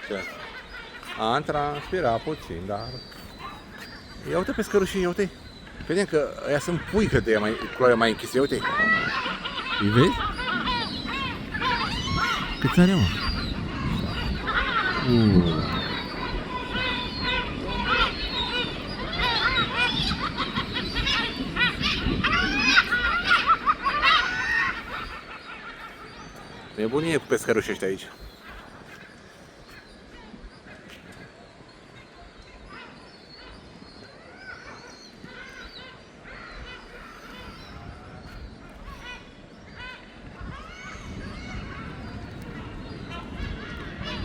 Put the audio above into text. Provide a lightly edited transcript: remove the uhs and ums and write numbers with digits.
Ce? Am transpirat puțin, dar... Ia uite pescărușii, ia uite. Vedem că ăia sunt pui, că de mai, culoarea mai închisă, ia uite. Îi vezi? Câți are, mă? Nebunie cu pescărușii ăștia aici.